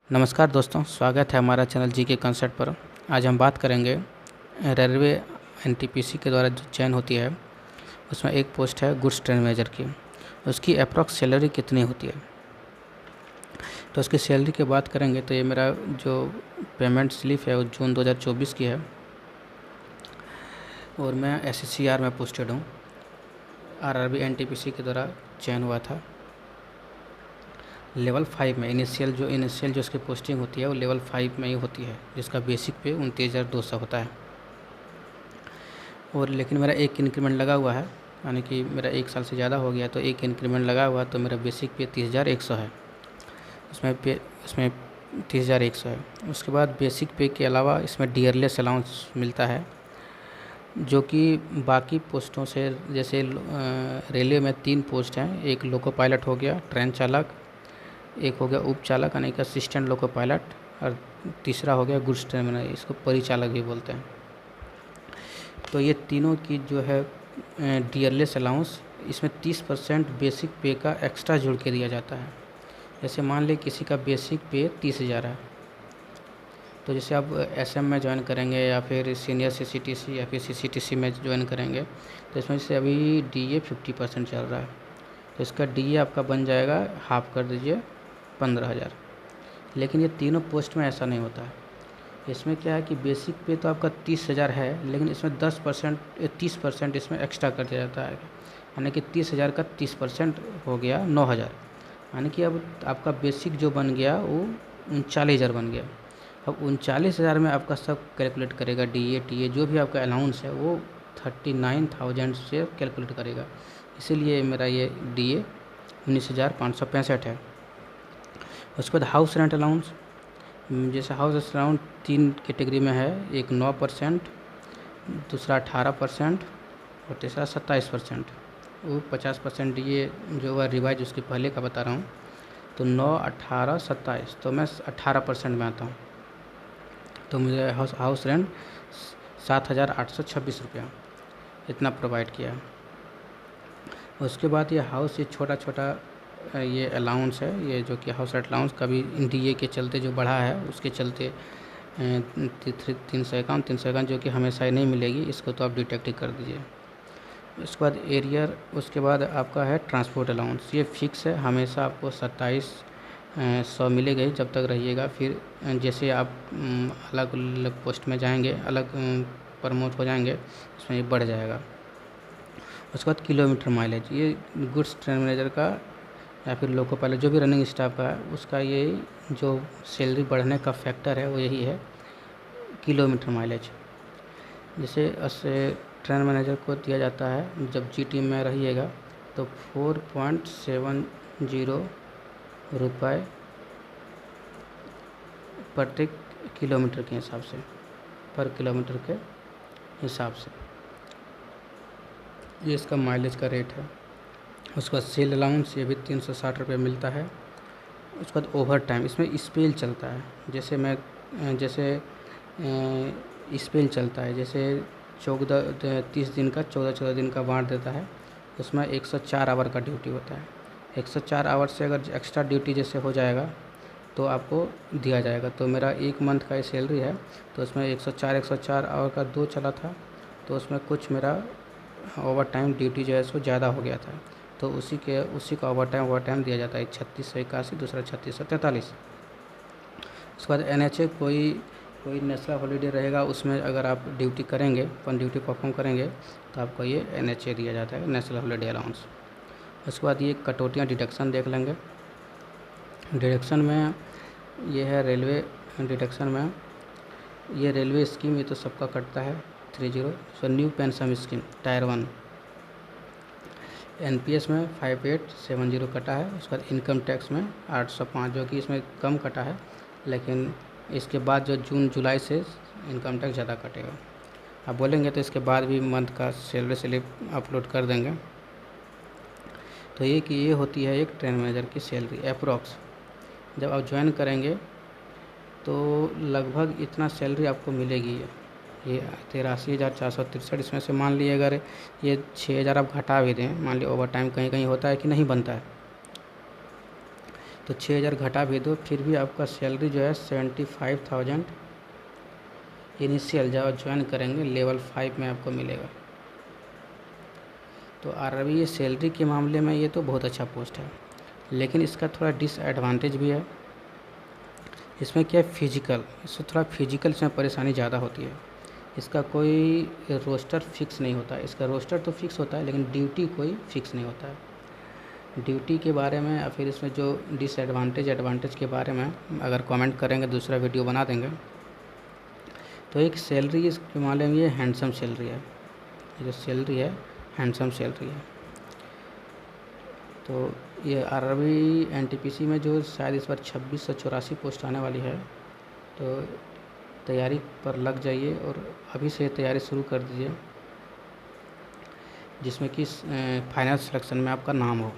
नमस्कार दोस्तों, स्वागत है हमारा चैनल जी के कंसेप्ट पर। आज हम बात करेंगे रेलवे एनटीपीसी के द्वारा जो चयन होती है उसमें एक पोस्ट है गुड्स ट्रेन मैनेजर की। उसकी अप्रॉक्स सैलरी कितनी होती है, तो उसकी सैलरी की बात करेंगे तो ये मेरा जो पेमेंट स्लिप है वो जून 2024 की है और मैं SSCR में पोस्टेड हूँ। RRB एनटीपीसी के द्वारा चयन हुआ था। लेवल 5 में इनिशियल जो उसकी पोस्टिंग होती है वो लेवल 5 में ही होती है, जिसका बेसिक पे 29,200 होता है। और लेकिन मेरा एक इंक्रीमेंट लगा हुआ है, यानी कि मेरा 1 साल से ज़्यादा हो गया तो एक इंक्रीमेंट लगा हुआ, तो मेरा बेसिक पे 30,100 है। उसमें 30,100 है। उसके बाद बेसिक पे के अलावा इसमें डियरलेस अलाउंस मिलता है, जो कि बाकी पोस्टों से जैसे रेलवे में 3 पोस्ट हैं। एक लोको पायलट हो गया, ट्रेन चालक, एक हो गया उप चालक यानी कि असिस्टेंट लोको पायलट, और तीसरा हो गया गुड्स ट्रेन मैनेजर, इसको परिचालक भी बोलते हैं। तो ये तीनों की जो है डियरलेस अलाउंस, इसमें 30% बेसिक पे का एक्स्ट्रा जोड़ के दिया जाता है। जैसे मान ले किसी का बेसिक पे 30,000 है, तो जैसे आप SM में ज्वाइन करेंगे या फिर सीनियर CCTC या फिर CCTC में ज्वाइन करेंगे तो इसमें से अभी DA 50% चल रहा है, तो इसका DA आपका बन जाएगा, हाफ कर दीजिए, 15,000। लेकिन ये तीनों पोस्ट में ऐसा नहीं होता है। इसमें क्या है कि बेसिक पे तो आपका 30,000 है, लेकिन इसमें 30% इसमें एक्स्ट्रा कर दिया जाता है, यानी कि 30,000 का 30% हो गया 9,000, यानी कि अब आपका बेसिक जो बन गया वो 39,000 बन गया। अब 39,000 में आपका सब कैलकुलेट करेगा, DA TA जो भी आपका अलाउंस है वो 39,000 से कैलकुलेट करेगा। इसीलिए मेरा ये DA 19,565 है। उसके बाद हाउस रेंट अलाउंस, जैसे हाउस अलाउंस 3 कैटेगरी में है, एक 9%, दूसरा 18% और तीसरा 27%। वो 50% DA जो हुआ रिवाइज उसके पहले का बता रहा हूँ, तो 9, 18, 27, तो मैं 18% में आता हूँ। तो मुझे हाउस रेंट 7,826 रुपया इतना प्रोवाइड किया है। उसके बाद ये हाउस, ये छोटा छोटा ये अलाउंस है, ये जो कि हाउस रेंट अलाउंस कभी DA के चलते जो बढ़ा है उसके चलते 351 जो कि हमेशा ही नहीं मिलेगी, इसको तो आप डिटेक्ट ही कर दीजिए। उसके बाद एरियर, उसके बाद आपका है ट्रांसपोर्ट अलाउंस, ये फिक्स है, हमेशा आपको 2700 मिलेगा ही जब तक रहिएगा। फिर जैसे आप अलग अलग पोस्ट में जाएंगे, अलग प्रमोट हो जाएंगे, उसमें ये बढ़ जाएगा। उसके बाद किलोमीटर माइलेज, ये गुड्स ट्रेन मैनेजर का या फिर लोको पायलट जो भी रनिंग स्टाफ का है उसका ये जो सैलरी बढ़ने का फैक्टर है वो यही है, किलोमीटर माइलेज। जैसे ट्रेन मैनेजर को दिया जाता है जब GT में रहिएगा तो 4.70 रुपये प्रति किलोमीटर के हिसाब से, पर किलोमीटर के हिसाब से ये इसका माइलेज का रेट है। उसके बाद सेल अलाउंस, ये भी 360 रुपये मिलता है। उसके बाद ओवर टाइम, इसमें स्पेल चलता है, जैसे स्पेल चलता है, जैसे 30 दिन का 14 दिन का बांट देता है, उसमें 104 आवर का ड्यूटी होता है। 104 आवर से अगर एक्स्ट्रा ड्यूटी जैसे हो जाएगा तो आपको दिया जाएगा। तो मेरा 1 मंथ का सैलरी है, तो उसमें 104 आवर का 2 चला था, तो उसमें कुछ मेरा ओवर टाइम ड्यूटी जो है सो ज़्यादा हो गया था, तो उसी का ओवर टाइम दिया जाता है, 3681, दूसरा 3643। उसके बाद NHA कोई नेशनल हॉलीडे रहेगा, उसमें अगर आप ड्यूटी करेंगे, अपन ड्यूटी परफॉर्म करेंगे तो आपको ये NHA दिया जाता है, नेशनल हॉलीडे अलाउंस। उसके बाद ये कटौतियाँ डिडक्शन देख लेंगे। डिडक्शन में ये है रेलवे डिडक्शन में, ये रेलवे स्कीम ये तो सबका कटता है 30। So new pension scheme tyre 1 NPS में 5870 कटा है। उसके बाद इनकम टैक्स में 805 जो कि इसमें कम कटा है, लेकिन इसके बाद जो जून जुलाई से इनकम टैक्स ज़्यादा कटेगा। आप बोलेंगे तो इसके बाद भी मंथ का सैलरी स्लिप अपलोड कर देंगे। तो ये होती है एक ट्रेन मैनेजर की सैलरी अप्रॉक्स। जब आप ज्वाइन करेंगे तो लगभग इतना सैलरी आपको मिलेगी। ये 83,463, इसमें से मान लीजिए अगर ये 6,000 आप घटा भी दें, मान लीजिए ओवर टाइम कहीं कहीं होता है कि नहीं बनता है, तो 6,000 घटा भी दो फिर भी आपका सैलरी जो है 75,000 इनिशियल जब ज्वाइन करेंगे लेवल 5 में आपको मिलेगा। तो आरआरबी सैलरी के मामले में ये तो बहुत अच्छा पोस्ट है, लेकिन इसका थोड़ा डिसएडवांटेज भी है। इसमें क्या है, फिजिकल, इसमें थोड़ा फिजिकल इसमें परेशानी ज़्यादा होती है। इसका कोई रोस्टर फिक्स नहीं होता, इसका रोस्टर तो फिक्स होता है लेकिन ड्यूटी कोई फिक्स नहीं होता है। ड्यूटी के बारे में या फिर इसमें जो डिसएडवांटेज एडवांटेज के बारे में अगर कमेंट करेंगे, दूसरा वीडियो बना देंगे। तो एक सैलरी इसके मामले में ये हैंडसम सैलरी है, ये जो सैलरी है हैंडसम सैलरी है। तो ये आरआरबी एनटीपीसी में जो शायद इस बार 2684 पोस्ट आने वाली है, तो तैयारी पर लग जाइए और अभी से तैयारी शुरू कर दीजिए, जिसमें कि फाइनल सिलेक्शन में आपका नाम हो।